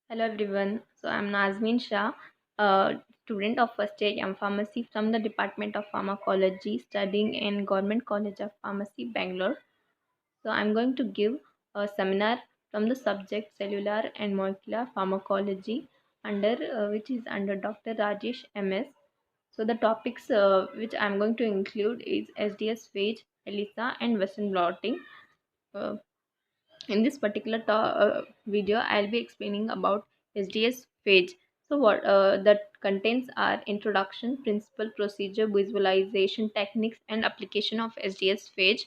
Hello everyone. So I'm Nazmeen Shah, a student of first year M Pharmacy from the Department of Pharmacology, studying in Government College of Pharmacy, Bangalore. So I'm going to give a seminar from the subject Cellular and Molecular Pharmacology, under which is under Dr. Rajesh MS. So the topics which I'm going to include is SDS phage, ELISA, and Western blotting. Uh, in this particular video, I'll be explaining about SDS phage. So what that contains are introduction, principle, procedure, visualization techniques, and application of SDS phage.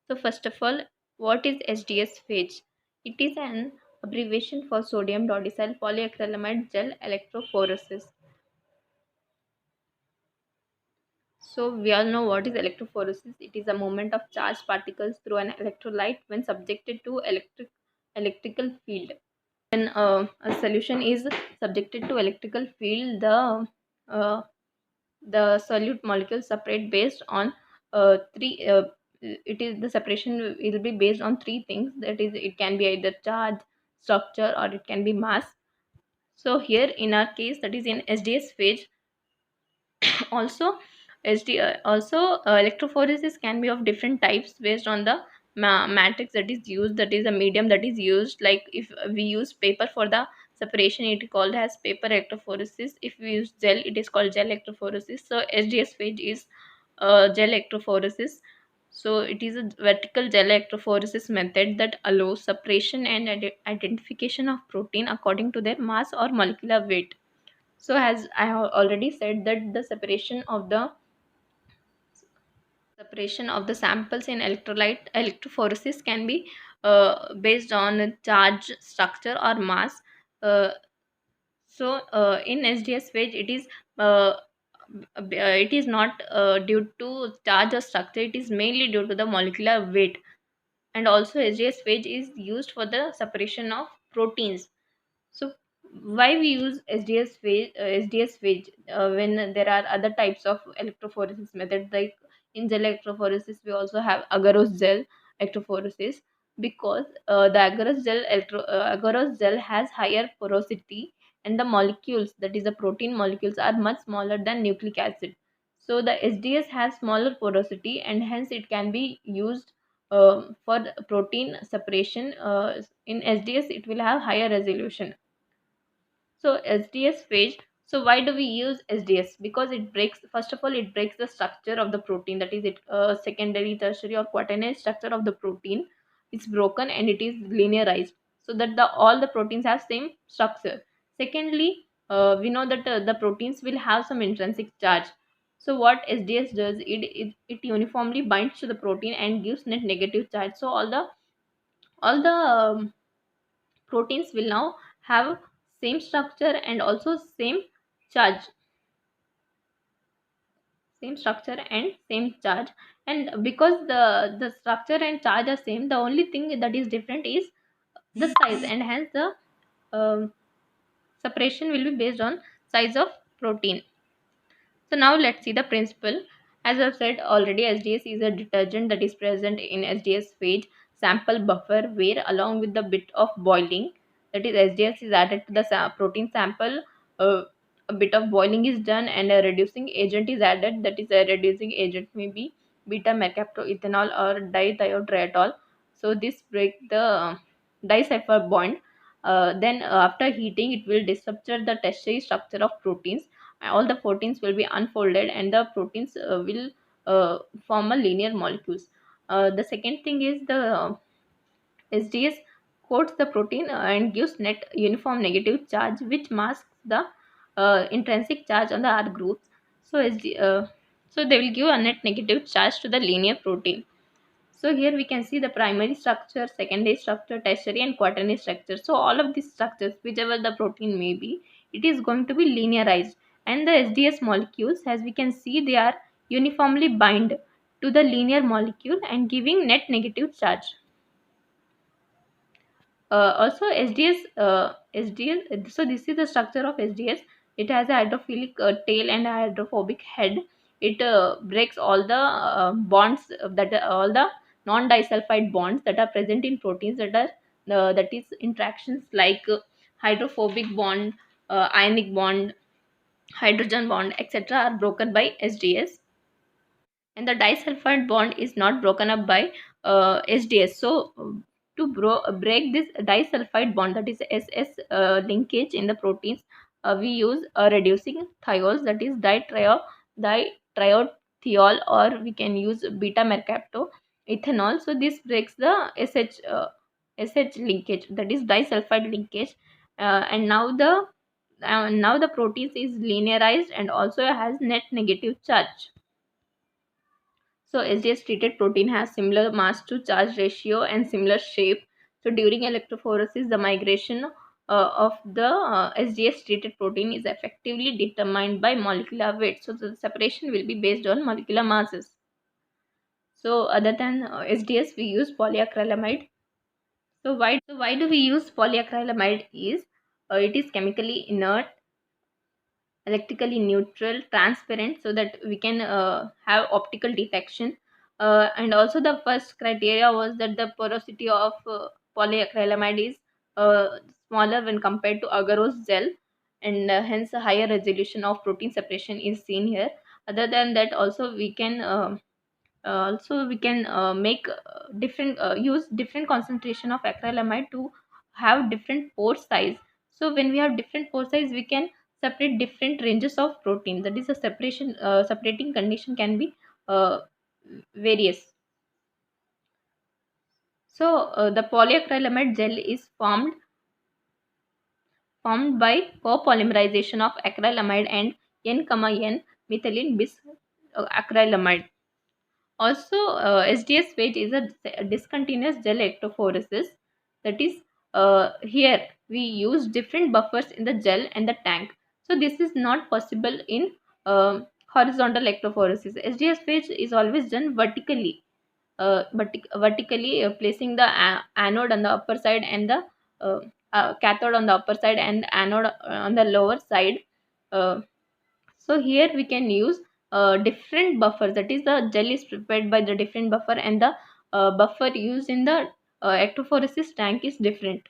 So first of all, what is SDS phage? It is an abbreviation for sodium dodecyl polyacrylamide gel electrophoresis. So we all know what is electrophoresis. It is a movement of charged particles through an electrolyte when subjected to electrical field. When a solution is subjected to electrical field, uh, the solute molecules separate based on three. It is the separation will be based on three things. That is, it can be either charge, structure, or it can be mass. So here in our case, that is in SDS phase, also electrophoresis can be of different types based on the matrix that is used, that is a medium that is used. Like if we use paper for the separation, it is called as paper electrophoresis. If we use gel, it is called gel electrophoresis. So SDS phage is gel electrophoresis. So it is a vertical gel electrophoresis method that allows separation and identification of protein according to their mass or molecular weight. So as I have already said, that the separation of the samples in electrolyte electrophoresis can be based on charge, structure, or mass. Uh, in SDS phase, it is not due to charge or structure. It is mainly due to the molecular weight. And also SDS phase is used for the separation of proteins. So why we use SDS phage when there are other types of electrophoresis methods, like in gel electrophoresis we also have agarose gel electrophoresis, because the agarose gel has higher porosity, and the molecules, that is the protein molecules, are much smaller than nucleic acid. So the SDS has smaller porosity, and hence it can be used for protein separation. In SDS it will have higher resolution. So SDS phage. So why do we use SDS? Because it breaks, first of all, it breaks the structure of the protein. That is, it secondary, tertiary, or quaternary structure of the protein. It's broken and it is linearized, so that the all the proteins have same structure. Secondly, we know that the proteins will have some intrinsic charge. So what SDS does, it uniformly binds to the protein and gives net negative charge. So all the proteins will now have same structure and also charge same structure and same charge. And because the structure and charge are same, the only thing that is different is the size, and hence the um, separation will be based on size of protein. So now let's see the principle. As I've said already, SDS is a detergent that is present in SDS phage sample buffer, where along with the bit of boiling, that is SDS is added to the protein sample. A bit of boiling is done and a reducing agent is added. That is, a reducing agent may be beta mercaptoethanol or dithiodriatol. So this break the disulfur bond. Then after heating, it will disrupture the tertiary structure of proteins. All the proteins will be unfolded, and the proteins will form a linear molecules. The second thing is the SDS coats the protein and gives net uniform negative charge, which masks the intrinsic charge on the R groups. So so they will give a net negative charge to the linear protein. So here we can see the primary structure, secondary structure, tertiary, and quaternary structure. So all of these structures, whichever the protein may be, it is going to be linearized. And the SDS molecules, as we can see, they are uniformly bind to the linear molecule and giving net negative charge. Also SDS, so this is the structure of SDS. It has a hydrophilic tail and a hydrophobic head. It breaks all the bonds all the non disulfide bonds that are present in proteins, that is interactions like hydrophobic bond, ionic bond, hydrogen bond, etc. are broken by SDS, and the disulfide bond is not broken up by SDS. So to break this disulfide bond, that is SS linkage in the proteins, we use reducing thiols, that is ditriothiol, or we can use beta mercapto ethanol. So this breaks the SH linkage, that is disulfide linkage, and now the proteins is linearized and also has net negative charge. So SDS treated protein has similar mass to charge ratio and similar shape. So during electrophoresis, the migration of the SDS treated protein is effectively determined by molecular weight. So the separation will be based on molecular masses. So other than SDS, we use polyacrylamide. So why do we use polyacrylamide? Is it is chemically inert, electrically neutral, transparent, so that we can have optical detection. And also the first criteria was that the porosity of polyacrylamide is uh, smaller when compared to agarose gel, and hence a higher resolution of protein separation is seen here. Other than that, also we can make different use different concentration of acrylamide to have different pore size. So when we have different pore size, we can separate different ranges of protein, that is a separating condition can be uh, various. So the polyacrylamide gel is formed by copolymerization of acrylamide and N, methylene bis acrylamide. Also, SDS phase is a discontinuous gel electrophoresis. That is, here we use different buffers in the gel and the tank. So this is not possible in horizontal electrophoresis. SDS phase is always done vertically, placing the anode on the upper side and the uh, cathode on the upper side and anode on the lower side. Uh, so here we can use different buffers, that is the gel is prepared by the different buffer, and the buffer used in the electrophoresis tank is different.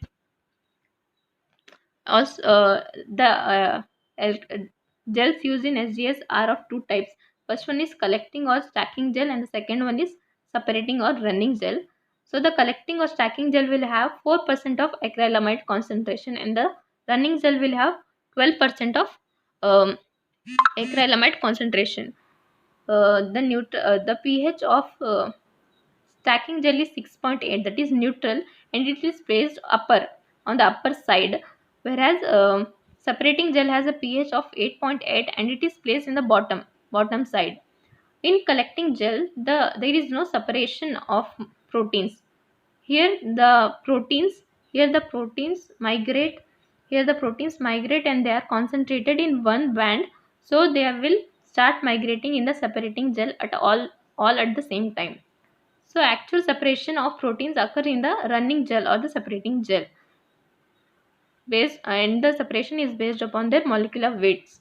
Also, the el- uh, gels used in SGS are of two types. First one is collecting or stacking gel, and the second one is separating or running gel. So the collecting or stacking gel will have 4% of acrylamide concentration, and the running gel will have 12% of um, acrylamide concentration. The pH of stacking gel is 6.8, that is neutral, and it is placed upper on the upper side, whereas separating gel has a pH of 8.8 and it is placed in the bottom side. In collecting gel, there is no separation of proteins. Here the proteins here the proteins migrate and they are concentrated in one band, so they will start migrating in the separating gel at all at the same time. So actual separation of proteins occur in the running gel or the separating gel, based and the separation is based upon their molecular weights.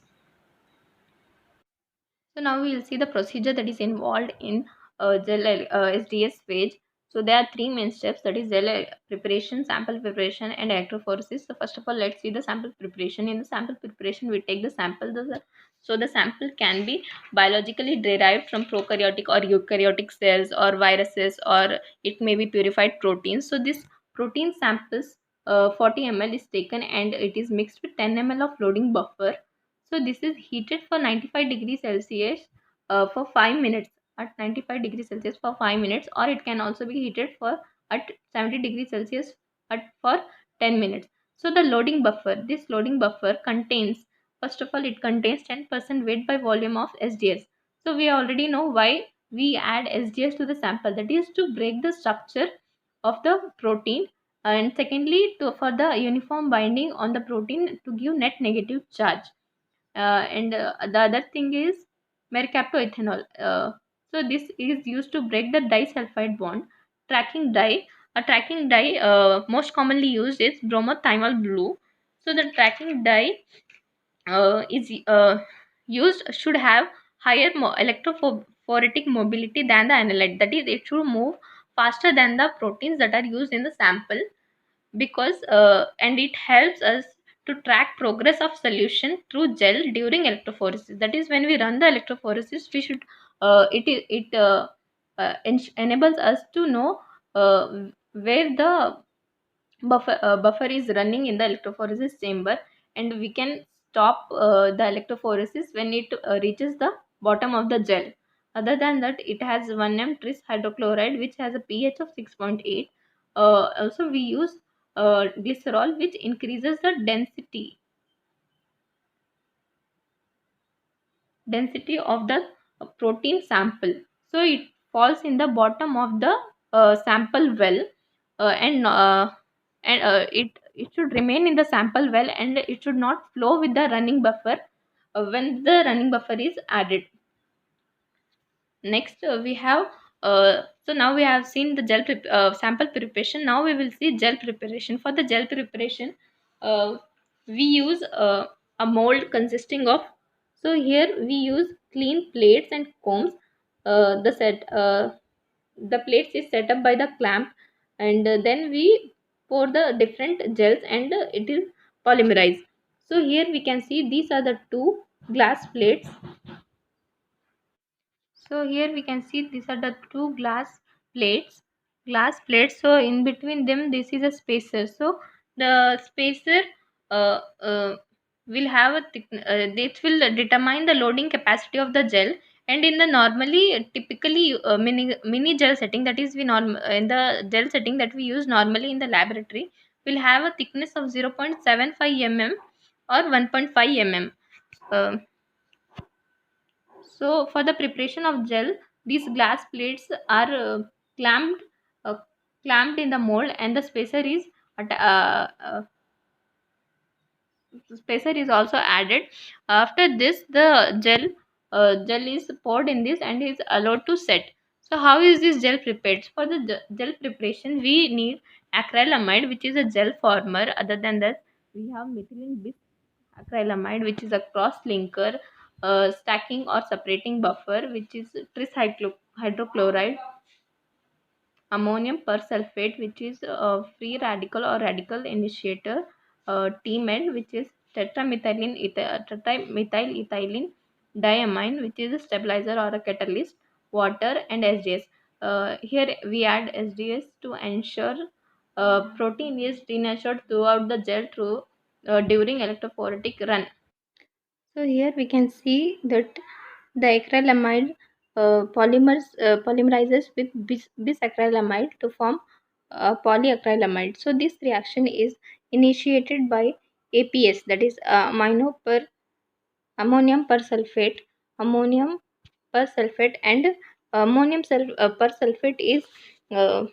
So now we will see the procedure that is involved in gel SDS phase. So there are three main steps, that is gel preparation, sample preparation, and electrophoresis. So first of all, let's see the sample preparation. In the sample preparation, we take the sample. So the sample can be biologically derived from prokaryotic or eukaryotic cells or viruses, or it may be purified proteins. So this protein samples 40 ml is taken and it is mixed with 10 ml of loading buffer. So this is heated for 95 degrees Celsius for 5 minutes, at 95 degrees Celsius for 5 minutes, or it can also be heated for at 70 degrees Celsius for 10 minutes. So the this loading buffer contains, first of all, it contains 10% weight by volume of SDS. So we already know why we add SDS to the sample, that is to break the structure of the protein, and secondly for the uniform binding on the protein to give net negative charge. And the other thing is mercaptoethanol. So this is used to break the disulfide bond. Tracking dye. A tracking dye most commonly used is bromothymol blue. So the tracking dye is used should have higher electrophoretic mobility than the analyte. That is, it should move faster than the proteins that are used in the sample, because and it helps us to track progress of solution through gel during electrophoresis. That is, when we run the electrophoresis, we should enables us to know where the buffer is running in the electrophoresis chamber, and we can stop the electrophoresis when it reaches the bottom of the gel. Other than that, it has 1m tris hydrochloride, which has a pH of 6.8. Also we use glycerol, which increases the density of the protein sample. So it falls in the bottom of the sample well, and it should remain in the sample well, and it should not flow with the running buffer when the running buffer is added. Next, we have so now we have seen the sample preparation. Now we will see gel preparation. For the gel preparation, uh, we use a mold consisting of. So here we use clean plates and combs. The plates is set up by the clamp, and then we pour the different gels, and it is polymerized. So here we can see these are the two glass plates. So here we can see these are the two glass plates. So in between them, this is a spacer. So the spacer uh, uh, will have a it will determine the loading capacity of the gel. And in the normally typically mini gel setting, that is we norm in the gel setting that we use normally in the laboratory, will have a thickness of 0.75 mm or 1.5 mm. So for the preparation of gel, these glass plates are clamped uh, clamped in the mold, and the spacer is also added. After this, the gel is poured in this and is allowed to set. So how is this gel prepared? For the gel preparation, we need acrylamide, which is a gel former. Other than that, we have methylene acrylamide, which is a cross linker, stacking or separating buffer, which is tris hydrochloride, ammonium persulfate, which is a free radical or radical initiator, TMED, which is tetramethyl diamine, which is a stabilizer or a catalyst, water, and SDS. Here we add SDS to ensure protein is denatured throughout the gel during electrophoretic run. So here we can see that the acrylamide polymerizes with bisacrylamide to form polyacrylamide. So this reaction is initiated by APS, that is ammonium persulfate. Ammonium persulfate and persulfate is uh,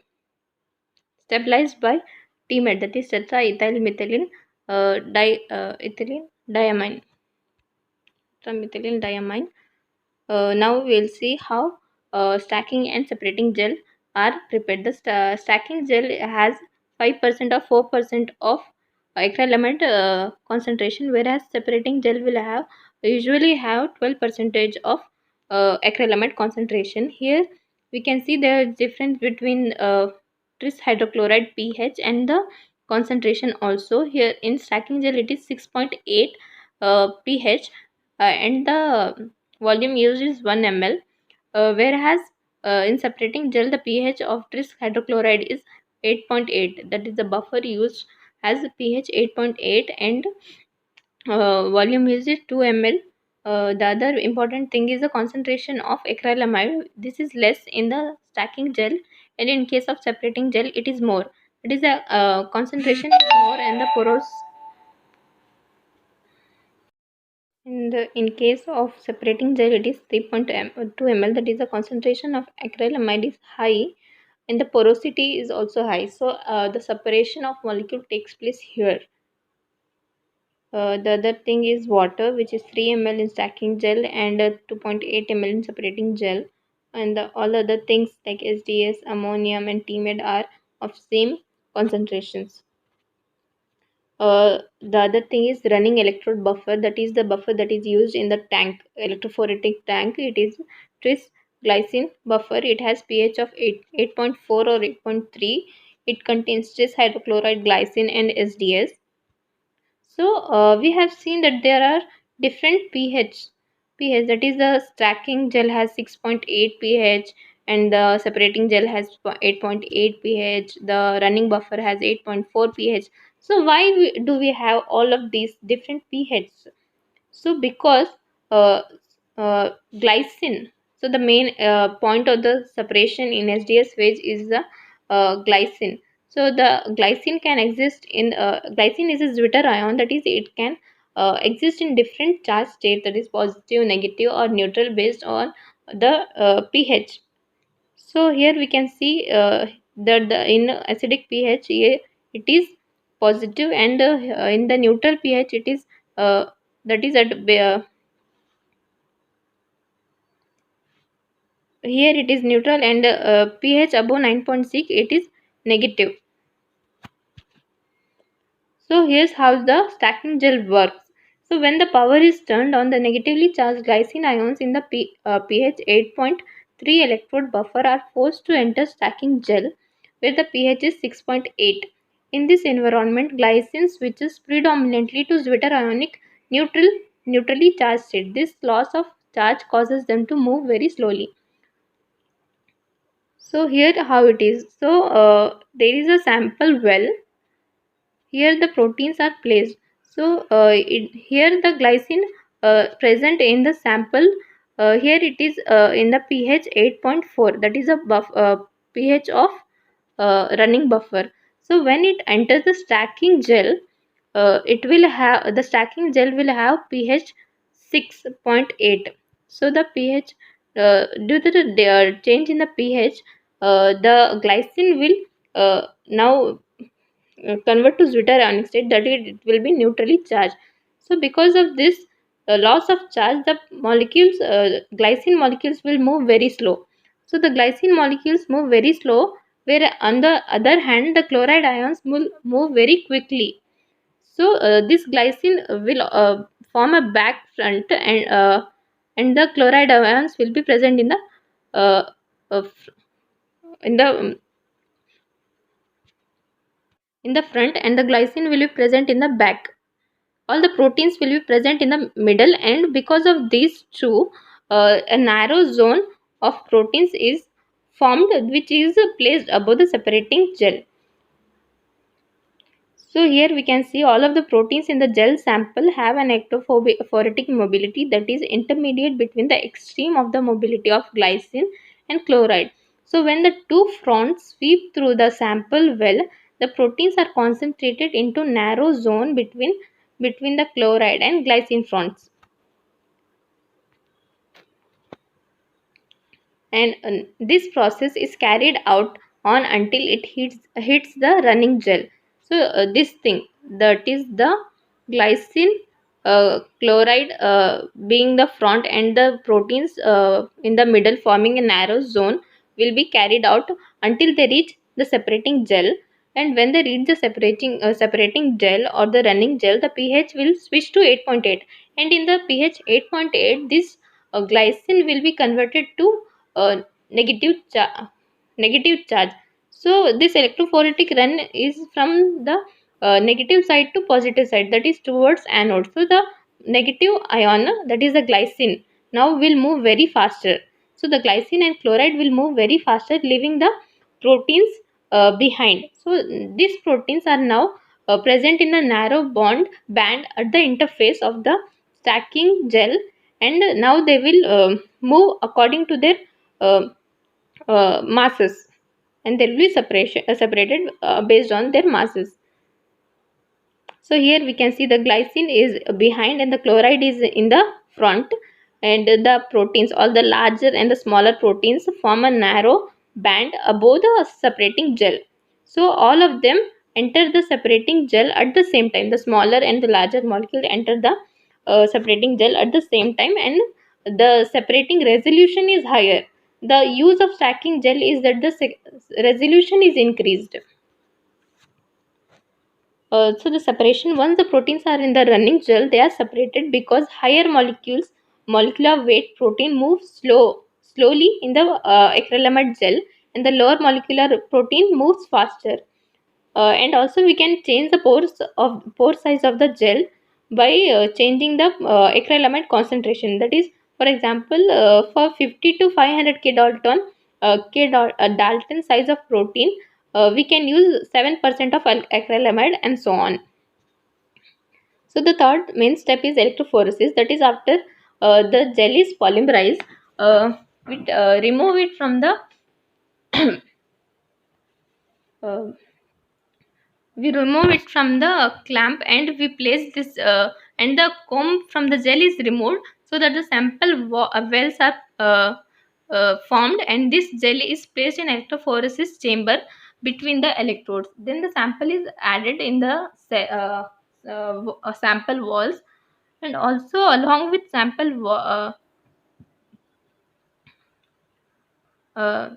stabilized by TMED, that is tetraethylmethylene ethylene diamine. Tetramethylenediamine. Now we'll see how stacking and separating gel are prepared. The stacking gel has 5% or 4% of acrylamide concentration, whereas separating gel will have usually have 12 percentage of acrylamide concentration. Here we can see there is difference between tris hydrochloride pH and the concentration also. Here in stacking gel it is 6.8 pH, and the volume used is 1 ml, whereas in separating gel the pH of tris hydrochloride is 8.8, that is the buffer used has a pH 8.8, and volume used is 2 ml. The other important thing is the concentration of acrylamide. This is less in the stacking gel, and in case of separating gel it is more. It is a concentration is more, and the porous. In case of separating gel, it is 3.2 ml. That is the concentration of acrylamide is high, and the porosity is also high. So the separation of molecule takes place here. The other thing is water, which is 3 ml in stacking gel and 2.8 ml in separating gel. And all other things like SDS, ammonium, and TMED are of same concentrations. The other thing is running electrode buffer, that is the buffer that is used in the tank, electrophoretic tank. It is tris glycine buffer. It has pH of 8.4 or 8.3. It contains tris hydrochloride, glycine, and SDS. So we have seen that there are different pH. That is, the stacking gel has 6.8 pH, and the separating gel has 8.8 pH. The running buffer has 8.4 pH. So why do we have all of these different pHs? So because uh, glycine, so the main point of the separation in SDS phase is the glycine. So the glycine can exist in glycine is a zwitter ion, that is it can exist in different charge state, that is positive, negative or neutral based on the pH. So here we can see that the in acidic pH here it is positive, and in the neutral pH it is that is at here it is neutral, and pH above 9.6 it is negative. So here's how the stacking gel works. So when the power is turned on, the negatively charged glycine ions in the pH 8.3 electrode buffer are forced to enter stacking gel where the pH is 6.8. In this environment, glycine switches predominantly to zwitter ionic neutral neutrally charged state. This loss of charge causes them to move very slowly. So here how it is. So there is a sample well. Here the proteins are placed. So here the glycine present in the sample. Here it is in the pH 8.4. That is a pH of running buffer. So when it enters the stacking gel, it will have the stacking gel will have pH 6.8. So the pH due to the change in the pH, the glycine will now convert to zwitter ionic state, that it will be neutrally charged. So because of this loss of charge, the molecules glycine molecules will move very slow. So the glycine molecules move very slow, where on the other hand the chloride ions will move very quickly. So this glycine will form a back front, and the chloride ions will be present in the uh, uh, in the front, and the glycine will be present in the back. All the proteins will be present in the middle, and because of these two, a narrow zone of proteins is formed, which is placed above the separating gel. So here we can see all of the proteins in the gel sample have an electrophoretic mobility, that is intermediate between the extreme of the mobility of glycine and chloride. So when the two fronts sweep through the sample well, the proteins are concentrated into narrow zone between the chloride and glycine fronts. And this process is carried out on until it hits the running gel. So this thing, that is the glycine chloride being the front, and the proteins in the middle forming a narrow zone, will be carried out until they reach the separating gel. And when they reach the separating gel or the running gel, the pH will switch to 8.8, and in the pH 8.8 this glycine will be converted to uh, negative negative charge. So this electrophoretic run is from the negative side to positive side, that is towards anode. So the negative ion, that is the glycine, now will move very faster. So the glycine and chloride will move very faster, leaving the proteins behind. So these proteins are now present in a narrow band at the interface of the stacking gel, and now they will move according to their uh, masses, and there will be separated based on their masses. So here we can see the glycine is behind and the chloride is in the front, and the proteins, all the larger and the smaller proteins, form a narrow band above the separating gel. So all of them enter the separating gel at the same time. The smaller and the larger molecule enter the separating gel at the same time, and the separating resolution is higher. The use of stacking gel is that the resolution is increased. So the separation, once the proteins are in the running gel, they are separated because higher molecular weight protein moves slowly in the acrylamide gel, and the lower molecular protein moves faster. And also we can change the pore size of the gel by changing the acrylamide concentration. That is, for example, for 50 to 500 Dalton size of protein, we can use 7% of acrylamide, and so on. So the third main step is electrophoresis. That is, after the gel is polymerized, we remove it from the uh, clamp, and we place this and the comb from the gel is removed, so that the wells are formed, and this gel is placed in electrophoresis chamber between the electrodes. Then the sample is added in the sample walls, and also along with uh, uh,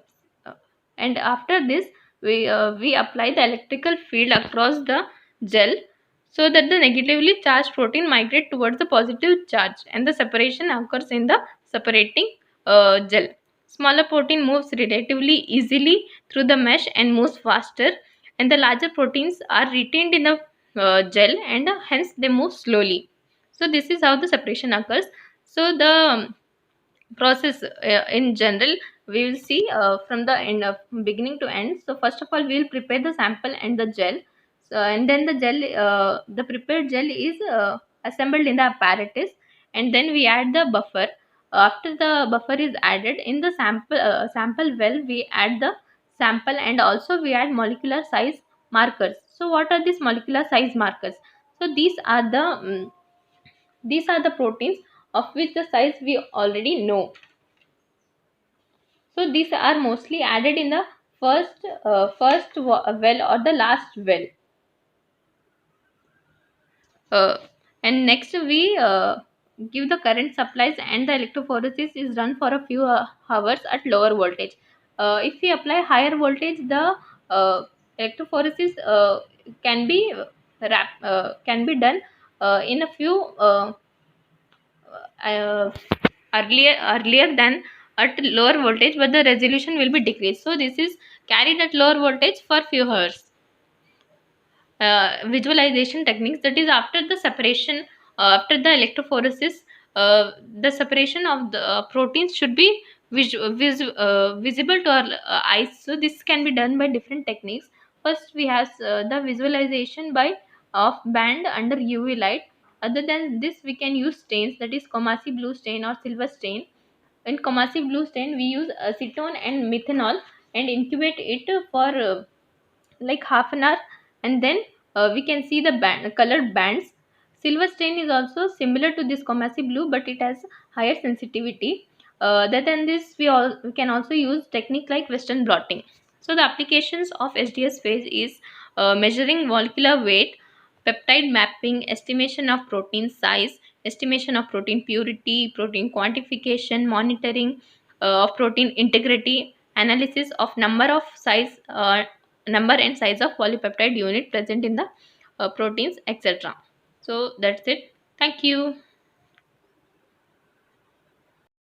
and after this we apply the electrical field across the gel, so that the negatively charged protein migrate towards the positive charge, and the separation occurs in the separating gel. Smaller protein moves relatively easily through the mesh and moves faster, and the larger proteins are retained in the gel, and hence they move slowly. So this is how the separation occurs. So the process in general we will see from the end of beginning to end. So first of all, we will prepare the sample and the gel. So, and then the prepared gel is assembled in the apparatus, and then we add the buffer. After the buffer is added in the sample well, we add the sample, and also we add molecular size markers. So what are these molecular size markers? So these are the proteins of which the size we already know. So these are mostly added in the well, or the last well. Uh, and next we give the current supplies, and the electrophoresis is run for a few hours at lower voltage. If we apply higher voltage, the electrophoresis can be done in a few uh, earlier than at lower voltage, but the resolution will be decreased. So this is carried at lower voltage for few hours. Visualization techniques, that is, after the separation, after the electrophoresis, the separation of the proteins should be visible to our eyes. So this can be done by different techniques. First we have the visualization by of band under UV light. Other than this, we can use stains, that is Comasi blue stain or silver stain. In Comasi blue stain, we use acetone and methanol and incubate it for like half an hour, and then we can see the colored bands. Silver stain is also similar to this Comasi blue, but it has higher sensitivity. Other than this, we can also use technique like Western blotting. So the applications of SDS phase is measuring molecular weight, peptide mapping, estimation of protein size, estimation of protein purity, protein quantification, monitoring of protein integrity, analysis of number and size of polypeptide unit present in the proteins, etc. So that's it. Thank you.